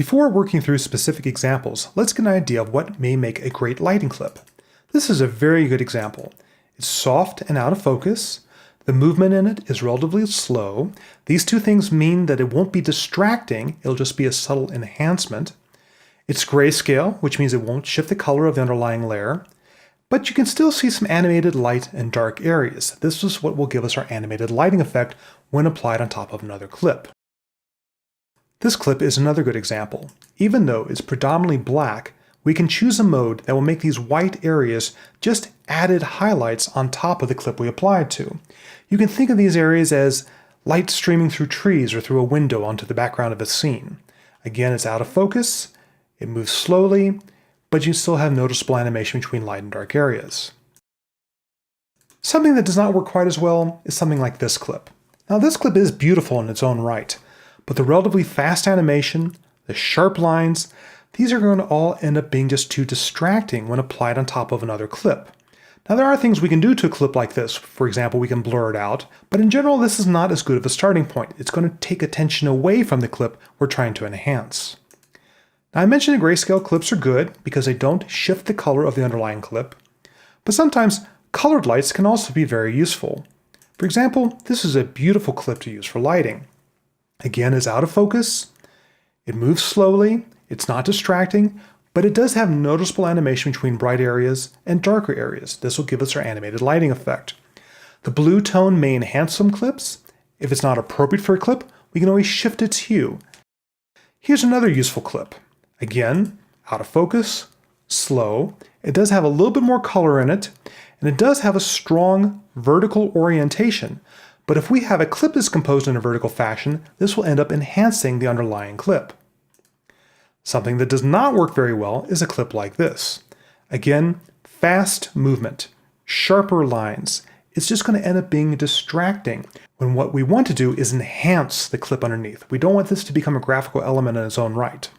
Before working through specific examples, let's get an idea of what may make a great lighting clip. This is a very good example. It's soft and out of focus. The movement in it is relatively slow. These two things mean that it won't be distracting, it'll just be a subtle enhancement. It's grayscale, which means it won't shift the color of the underlying layer. But you can still see some animated light and dark areas. This is what will give us our animated lighting effect when applied on top of another clip. This clip is another good example. Even though it's predominantly black, we can choose a mode that will make these white areas just added highlights on top of the clip we applied to. You can think of these areas as light streaming through trees or through a window onto the background of a scene. Again, it's out of focus, it moves slowly, but you still have noticeable animation between light and dark areas. Something that does not work quite as well is something like this clip. Now this clip is beautiful in its own right, but the relatively fast animation, the sharp lines, these are going to all end up being just too distracting when applied on top of another clip. Now there are things we can do to a clip like this. For example, we can blur it out, but in general this is not as good of a starting point. It's going to take attention away from the clip we're trying to enhance. Now I mentioned that grayscale clips are good because they don't shift the color of the underlying clip, but sometimes colored lights can also be very useful. For example, this is a beautiful clip to use for lighting. Again, it's out of focus, it moves slowly, it's not distracting, but it does have noticeable animation between bright areas and darker areas. This will give us our animated lighting effect. The blue tone may enhance some clips. If it's not appropriate for a clip, we can always shift its hue. Here's another useful clip. Again, out of focus, slow. It does have a little bit more color in it, and it does have a strong vertical orientation. But if we have a clip that's composed in a vertical fashion, this will end up enhancing the underlying clip. Something that does not work very well is a clip like this. Again, fast movement, sharper lines. It's just going to end up being distracting when what we want to do is enhance the clip underneath. We don't want this to become a graphical element in its own right.